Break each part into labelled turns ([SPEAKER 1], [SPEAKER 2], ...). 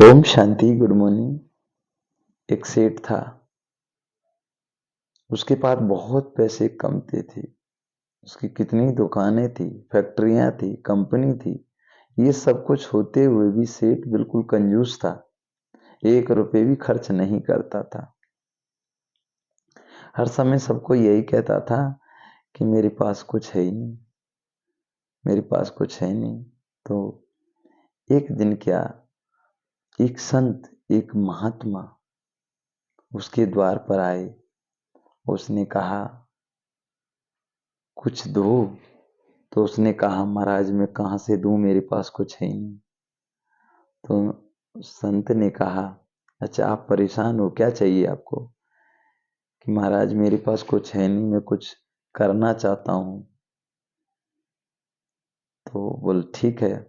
[SPEAKER 1] Om Shanti. Good morning. एक सेठ था, उसके पास बहुत पैसे कमते थे। उसकी कितनी दुकानें थी, फैक्ट्रियां थी, कंपनी थी। ये सब कुछ होते हुए भी सेठ बिल्कुल कंजूस था। 1 रुपए भी खर्च नहीं करता था। हर समय सबको यही कहता था कि मेरे पास कुछ है ही नहीं, मेरे पास कुछ है नहीं। तो एक दिन क्या, एक संत, एक महात्मा उसके द्वार पर आए। उसने कहा कुछ दो। तो उसने कहा महाराज मैं कहाँ से दूं, मेरे पास कुछ है ही नहीं। तो संत ने कहा अच्छा आप परेशान हो, क्या चाहिए आपको? कि महाराज मेरे पास कुछ है नहीं, मैं कुछ करना चाहता हूँ। तो बोल ठीक है,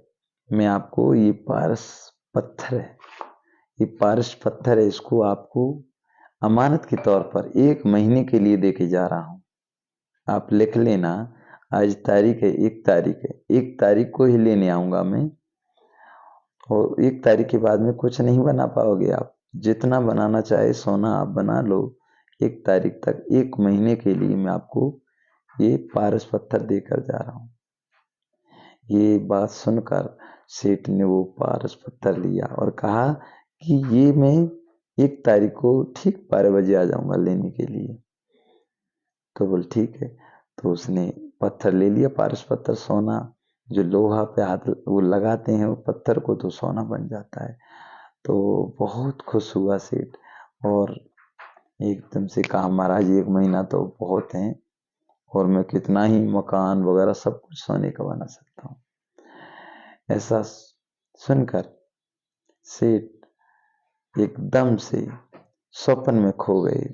[SPEAKER 1] मैं आपको ये पारस पत्थर है, ये पारस पत्थर है, इसको आपको अमानत के तौर पर 1 महीने के लिए देके जा रहा हूँ। आप लिख लेना, आज तारीख है, 1 तारीख है, 1 तारीख को ही लेने आऊंगा मैं। और 1 तारीख के बाद में कुछ नहीं बना पाओगे आप। जितना बनाना चाहे सोना आप बना लो। 1 तारीख तक, 1 महीने के लिए मैं आपको ये पारस पत्थर देकर जा रहा हूँ। ये बात सुनकर सेठ ने वो पारस पत्थर लिया और कहा कि ये मैं 1 तारीख को ठीक 12 बजे आ जाऊंगा लेने के लिए। तो बोल ठीक है। तो उसने पत्थर ले लिया, पारस पत्थर, सोना। जो लोहा पे हाथ वो लगाते हैं वो पत्थर को, तो सोना बन जाता है। तो बहुत खुश हुआ सेठ और एकदम से कहा महाराज 1 महीना तो बहुत है, और मैं कितना ही मकान वगैरह सब कुछ सोने का बना सकता हूँ। ऐसा सुनकर सेठ एकदम से स्वप्न में खो गए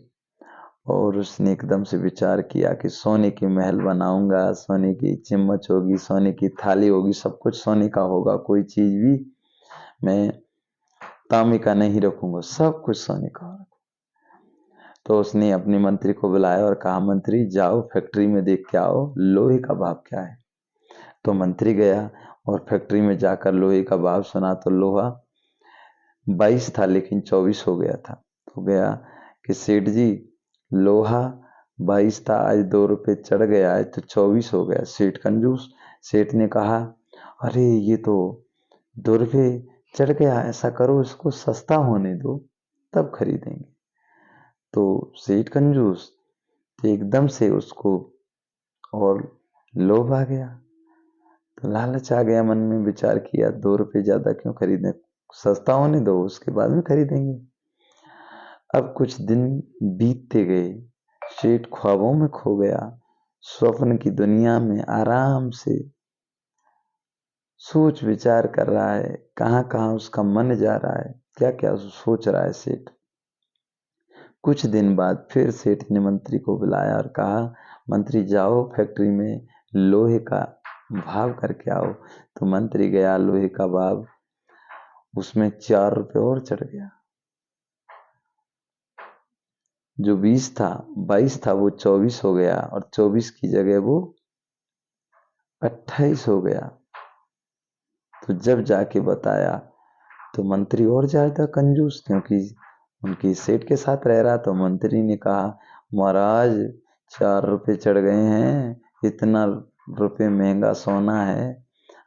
[SPEAKER 1] और उसने एकदम से विचार किया कि सोने की महल बनाऊंगा, सोने की चम्मच होगी, सोने की थाली होगी, सब कुछ सोने का होगा, कोई चीज भी मैं तांबे का नहीं रखूंगा, सब कुछ सोने का होगा। तो उसने अपने मंत्री को बुलाया और कहा मंत्री जाओ फैक्ट्री में देख के आओ लोहे का भाव क्या है। तो मंत्री गया और फैक्ट्री में जाकर लोहे का भाव सुना तो लोहा 22 था लेकिन 24 हो गया था। तो गया कि सेठ जी लोहा 22 था, आज 2 रुपए चढ़ गया, आज तो 24 हो गया। सेठ कंजूस। सेठ ने कहा अरे ये तो 2 रुपए चढ़ गया, ऐसा करो इसको सस्ता होने दो तब खरीदेंगे। तो सेठ कंजूस, तो एकदम से उसको और लोभ आ गया, तो लालच आ गया मन में, विचार किया 2 रुपए ज्यादा क्यों खरीदें, सस्ता होने दो उसके बाद में खरीदेंगे। अब कुछ दिन बीतते गए, सेठ ख्वाबों में खो गया, स्वप्न की दुनिया में आराम से सोच विचार कर रहा है, कहाँ कहाँ उसका मन जा रहा है, क्या क्या सोच रहा है सेठ। कुछ दिन बाद फिर सेठ ने मंत्री को बुलाया और कहा मंत्री जाओ फैक्ट्री में लोहे का भाव करके आओ। तो मंत्री गया, लोहे का भाव उसमें 4 रुपए और चढ़ गया। जो 20 था, 22 था, वो 24 हो गया और 24 की जगह वो 28 हो गया। तो जब जाके बताया तो मंत्री और ज्यादा कंजूस, क्योंकि उनकी सेठ के साथ रह रहा। तो मंत्री ने कहा महाराज 4 रुपए चढ़ गए हैं, इतना रुपए महंगा सोना है,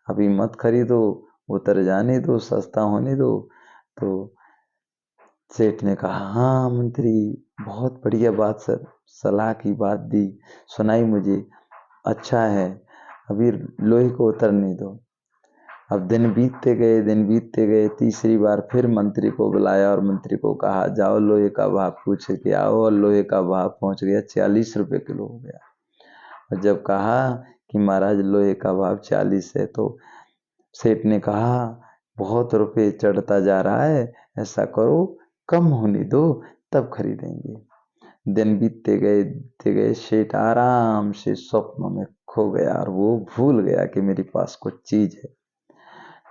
[SPEAKER 1] अभी मत खरीदो, उतर जाने दो, सस्ता होने दो। तो सेठ ने कहा हाँ मंत्री, बहुत बढ़िया बात सर, सलाह की बात दी, सुनाई मुझे, अच्छा है, अभी लोहे को उतरने दो। अब दिन बीतते गए, दिन बीतते गए, तीसरी बार फिर मंत्री को बुलाया और मंत्री को कहा जाओ लोहे का भाव पूछ के आओ, और लोहे का भाव पहुंच गया 40 रुपए किलो हो गया। और जब कहा कि महाराज लोहे का भाव 40 है, तो सेठ ने कहा बहुत रुपए चढ़ता जा रहा है, ऐसा करो कम होने दो तब खरीदेंगे। दिन बीतते गए, सेठ आराम से स्वप्नों में खो गया और वो भूल गया कि मेरे पास कुछ चीज है।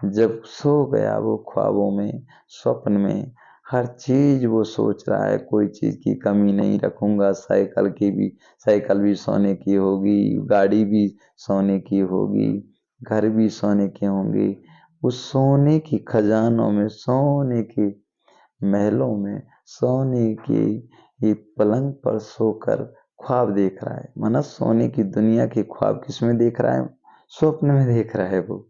[SPEAKER 1] जब सो गया वो ख्वाबों में, स्वप्न में हर चीज वो सोच रहा है, कोई चीज की कमी नहीं रखूंगा, साइकिल भी सोने की होगी, गाड़ी भी सोने की होगी, घर भी सोने के होंगे, उस सोने की खजानों में, सोने के महलों में, सोने की ये पलंग पर सोकर ख्वाब देख रहा है। माना सोने की दुनिया के ख्वाब किसमें देख रहा है? स्वप्न में देख रहा है वो।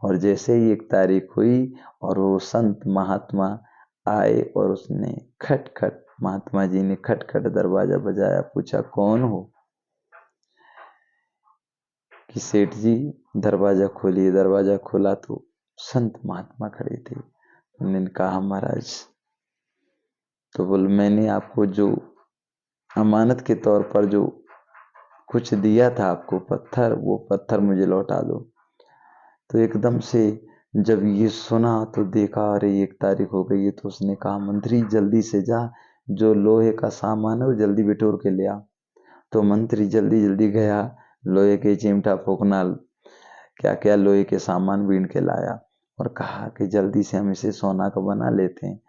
[SPEAKER 1] और जैसे ही एक तारीख हुई और वो संत महात्मा आए और उसने खटखट, महात्मा जी ने खटखट दरवाजा बजाया, पूछा कौन हो? कि सेठ जी दरवाजा खोलिए। दरवाजा खोला तो संत महात्मा खड़े थे। उन्होंने कहा महाराज, तो बोले मैंने आपको जो अमानत के तौर पर जो कुछ दिया था आपको पत्थर, वो पत्थर मुझे लौटा दो। तो एकदम से जब ये सुना तो देखा अरे 1 तारीख हो गई है। तो उसने कहा मंत्री जल्दी से जा, जो लोहे का सामान है वो जल्दी बिटोर के ले आ। तो मंत्री जल्दी जल्दी गया, लोहे के चिमटा फोकना क्या क्या लोहे के सामान बीन के लाया और कहा कि जल्दी से हम इसे सोना का बना लेते हैं।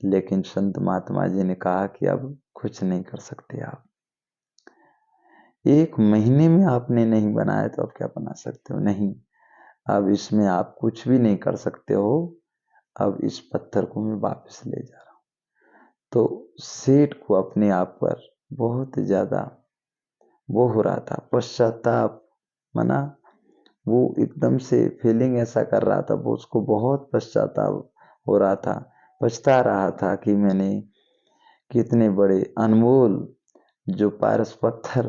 [SPEAKER 1] लेकिन संत महात्मा जी ने कहा कि अब कुछ नहीं कर सकते आप। 1 महीने में आपने नहीं बनाया तो अब क्या बना सकते हो? नहीं, अब इसमें आप कुछ भी नहीं कर सकते हो। अब इस पत्थर को मैं वापस ले जा रहा हूं। तो सेठ को अपने आप पर बहुत ज्यादा वो हो रहा था, पश्चाताप। मना वो एकदम से फीलिंग ऐसा कर रहा था, वो उसको बहुत पश्चाताप हो रहा था, पछता रहा था कि मैंने कितने बड़े अनमोल जो पारस पत्थर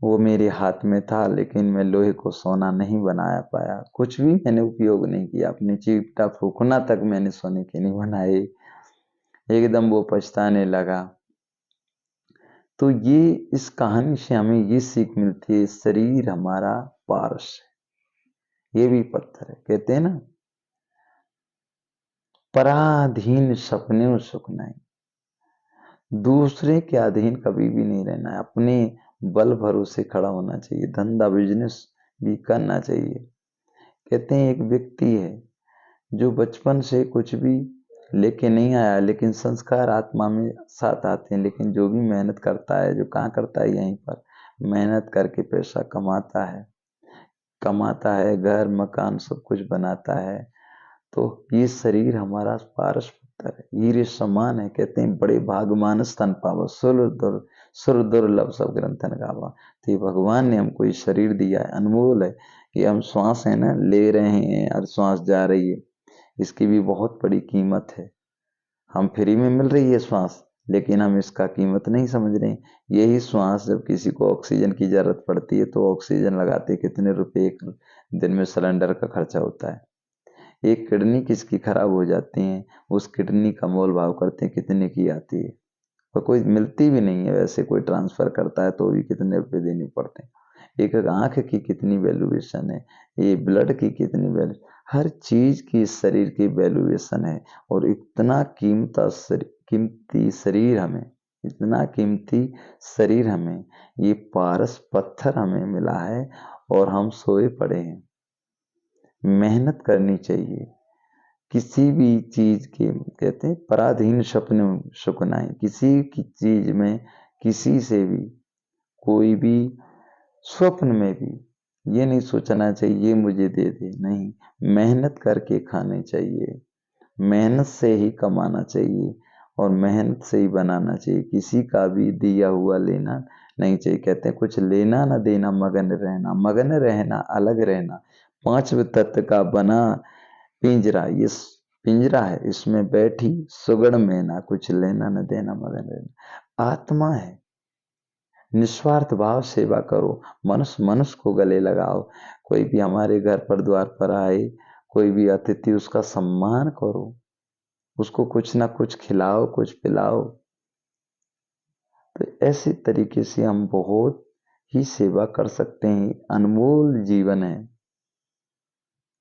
[SPEAKER 1] वो मेरे हाथ में था, लेकिन मैं लोहे को सोना नहीं बनाया पाया। कुछ भी मैंने उपयोग नहीं किया, अपने चिमटा फूकना तक मैंने सोने के नहीं बनाए। एकदम वो पछताने लगा। तो ये इस कहानी से हमें ये सीख मिलती है, शरीर हमारा पारस है, ये भी पत्थर है। कहते हैं ना, पराधीन सपने सुख नहीं। दूसरे के अधीन कभी भी नहीं रहना है, अपने बल भरोसे खड़ा होना चाहिए, धंधा बिजनेस भी करना चाहिए। कहते हैं एक व्यक्ति है जो बचपन से कुछ भी लेके नहीं आया, लेकिन संस्कार आत्मा में साथ आते हैं। लेकिन जो भी मेहनत करता है, जो कहाँ करता है, यहीं पर मेहनत करके पैसा कमाता है, घर मकान सब कुछ बनाता है। तो ये शरीर हमारा पारस पुत्र है, हीरे समान है। कहते हैं बड़े भागमानस तन पावा, सुर दुर्लभ सब ग्रंथन गावा। तो ये भगवान ने हमको ये शरीर दिया है, अनमोल है। कि हम श्वास है ना ले रहे हैं और श्वास जा रही है, इसकी भी बहुत बड़ी कीमत है। हम फ्री में मिल रही है श्वास, लेकिन हम इसका कीमत नहीं समझ रहे। यही श्वास जब किसी को ऑक्सीजन की जरूरत पड़ती है तो ऑक्सीजन लगाते कितने रुपए एक दिन में सिलेंडर का खर्चा होता है। एक किडनी किसकी खराब हो जाती है, उस किडनी का मोल भाव करते हैं कितने की आती है, और कोई मिलती भी नहीं है। वैसे कोई ट्रांसफर करता है तो भी कितने रुपए देने पड़ते हैं। एक एक आंख की कितनी वैल्यूएशन है, ये ब्लड की कितनी वैल्यू, हर चीज की शरीर की वैल्यूएशन है। और इतना कीमती शरीर हमें, इतना कीमती शरीर हमें, ये पारस पत्थर हमें मिला है और हम सोए पड़े हैं। मेहनत करनी चाहिए किसी भी चीज के। कहते हैं पराधीन सपने सुख नहीं। किसी की चीज में किसी से भी कोई भी स्वप्न में भी ये नहीं सोचना चाहिए ये मुझे दे दे, नहीं, मेहनत करके खाने चाहिए, मेहनत से ही कमाना चाहिए और मेहनत से ही बनाना चाहिए। किसी का भी दिया हुआ लेना नहीं चाहिए। कहते हैं कुछ लेना ना देना, मगन रहना। मगन रहना अलग रहना, 5 तत्व का बना पिंजरा, ये पिंजरा है, इसमें बैठी सुगड़ में ना, कुछ लेना न देना, मगन रहना। आत्मा है, निस्वार्थ भाव सेवा करो, मनुष्य मनुष्य को गले लगाओ। कोई भी हमारे घर पर द्वार पर आए, कोई भी अतिथि, उसका सम्मान करो, उसको कुछ ना कुछ खिलाओ, कुछ पिलाओ। तो ऐसे तरीके से हम बहुत ही सेवा कर सकते हैं। अनमोल जीवन है।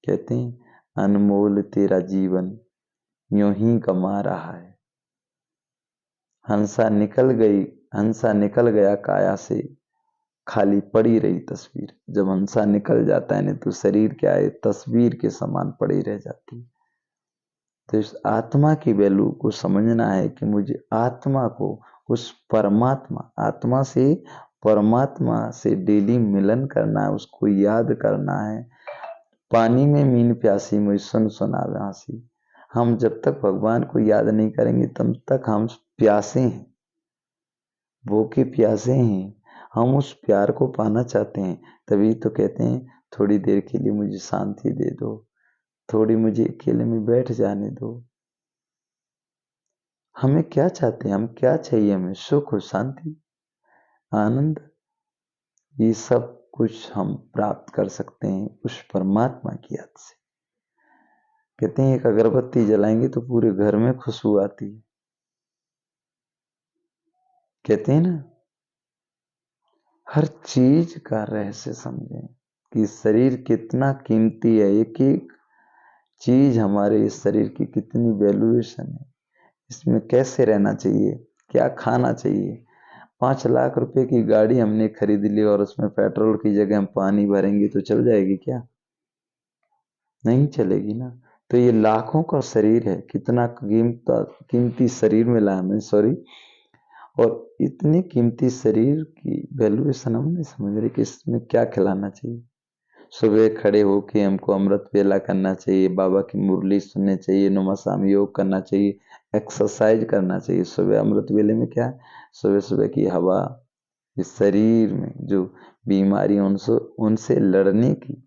[SPEAKER 1] कहते हैं अनमोल तेरा जीवन यूं ही कमा रहा है। हंसा निकल गया काया से, खाली पड़ी रही तस्वीर। जब हंसा निकल जाता है ना तो शरीर क्या है, तस्वीर के समान पड़ी रह जाती है। तो इस आत्मा की वैल्यू को समझना है कि मुझे आत्मा को उस परमात्मा, आत्मा से परमात्मा से डेली मिलन करना है, उसको याद करना है। पानी में मीन प्यासी मुझ सुन सुनावे हंसी। हम जब तक भगवान को याद नहीं करेंगे तब तक हम प्यासे हैं, भूखे प्यासे हैं। हम उस प्यार को पाना चाहते हैं, तभी तो कहते हैं थोड़ी देर के लिए मुझे शांति दे दो, थोड़ी मुझे अकेले में बैठ जाने दो। हमें क्या चाहते हैं, हम क्या चाहिए, हमें सुख और शांति, आनंद, ये सब कुछ हम प्राप्त कर सकते हैं उस परमात्मा की याद से। कहते हैं एक अगरबत्ती जलाएंगे तो पूरे घर में खुशबू आती है। कहते हैं ना, हर चीज का रहस्य समझें कि शरीर कितना कीमती है, एक एक चीज हमारे इस शरीर की कितनी वैल्यूएशन है, इसमें कैसे रहना चाहिए, क्या खाना चाहिए। 5 लाख रुपए की गाड़ी हमने खरीद ली और उसमें पेट्रोल की जगह हम पानी भरेंगे तो चल जाएगी क्या? नहीं चलेगी ना। तो ये लाखों का शरीर है, कितना कीमती शरीर मिला हमें, सॉरी, और इतनी कीमती शरीर की वैल्यूएशन हम नहीं समझ रहे कि इसमें क्या खिलाना चाहिए। सुबह खड़े होके हमको अमृत वेला करना चाहिए, बाबा की मुरली सुननी चाहिए, नुमासाम योग करना चाहिए, एक्सरसाइज करना चाहिए। सुबह अमृत वेले में क्या है, सुबह सुबह की हवा, इस शरीर में जो बीमारी उनसे लड़ने की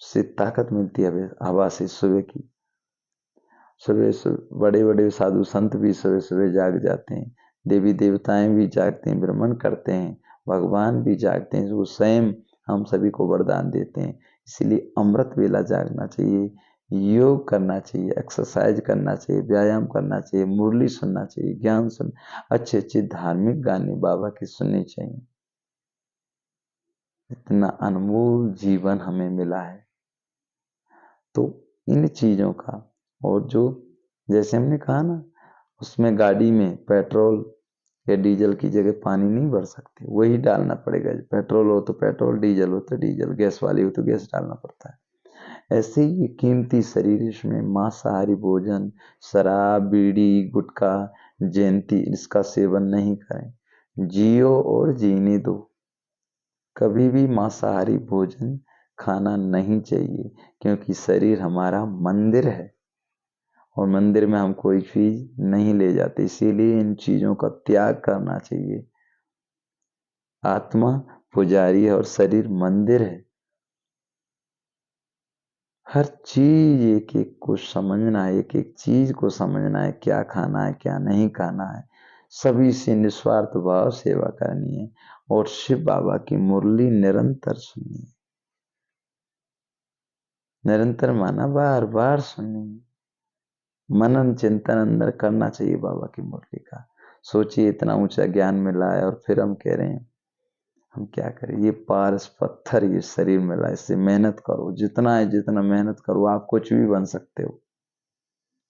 [SPEAKER 1] से ताकत मिलती है हवा से। सुबह की, सुबह सुबह बड़े बड़े साधु संत भी सुबह सुबह जाग जाते हैं, देवी देवताएं भी जागते हैं, भ्रमण करते हैं, भगवान भी जागते हैं, वो स्वयं हम सभी को वरदान देते हैं। इसलिए अमृत वेला जागना चाहिए, योग करना चाहिए, एक्सरसाइज करना चाहिए, व्यायाम करना चाहिए, मुरली सुनना चाहिए, ज्ञान सुन, अच्छे अच्छे धार्मिक गाने बाबा के सुनने चाहिए। इतना अनमोल जीवन हमें मिला है, तो इन चीजों का, और जो जैसे हमने कहा ना, उसमें गाड़ी में पेट्रोल या डीजल की जगह पानी नहीं भर सकते, वही डालना पड़ेगा। पेट्रोल हो तो पेट्रोल, डीजल हो तो डीजल, गैस वाली हो तो गैस डालना पड़ता है। ऐसे ही ये कीमती शरीर, इसमें मांसाहारी भोजन, शराब, बीड़ी, गुटखा, जयंती, इसका सेवन नहीं करें। जियो और जीने दो। कभी भी मांसाहारी भोजन खाना नहीं चाहिए, क्योंकि शरीर हमारा मंदिर है और मंदिर में हम कोई चीज नहीं ले जाते, इसीलिए इन चीजों का त्याग करना चाहिए। आत्मा पुजारी है और शरीर मंदिर है। हर चीज एक एक को समझना है, एक एक चीज को समझना है, क्या खाना है क्या नहीं खाना है। सभी से निस्वार्थ भाव सेवा करनी है और शिव बाबा की मुरली निरंतर सुननी है। निरंतर माना बार बार सुननी है, मनन चिंतन अंदर करना चाहिए बाबा की मुरली का। सोचिए इतना ऊंचा ज्ञान मिला है और फिर हम कह रहे हैं हम क्या करें। ये पारस पत्थर ये शरीर मिला, इससे मेहनत करो, जितना है जितना मेहनत करो। आप कुछ भी बन सकते हो,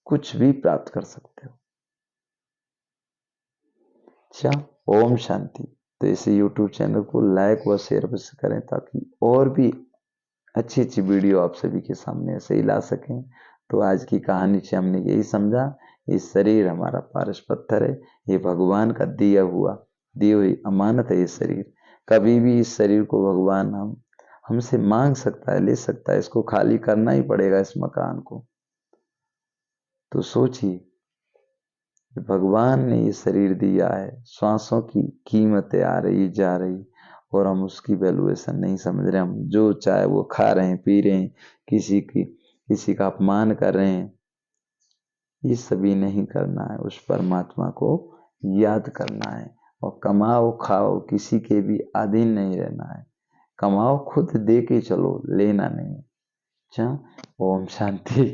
[SPEAKER 1] कुछ भी प्राप्त कर सकते हो। अच्छा, ओम शांति। तो इसे YouTube चैनल को लाइक व शेयर अवश्य करें, ताकि और भी अच्छी अच्छी वीडियो आप सभी के सामने ऐसे ही ला सकें। तो आज की कहानी से हमने यही समझा, ये शरीर हमारा पारस पत्थर है, ये भगवान का दी हुई अमानत है। ये शरीर कभी भी, इस शरीर को भगवान हमसे मांग सकता है, ले सकता है, इसको खाली करना ही पड़ेगा इस मकान को। तो सोचिए, भगवान ने ये शरीर दिया है, श्वासों की कीमतें आ रही जा रही, और हम उसकी वैल्यूएशन नहीं समझ रहे। हम जो चाहे वो खा रहे हैं, पी रहे हैं, किसी का अपमान कर रहे हैं। ये सभी नहीं करना है, उस परमात्मा को याद करना है। और कमाओ खाओ, किसी के भी अधीन नहीं रहना है। कमाओ खुद दे के चलो, लेना नहीं। अच्छा, ओम शांति।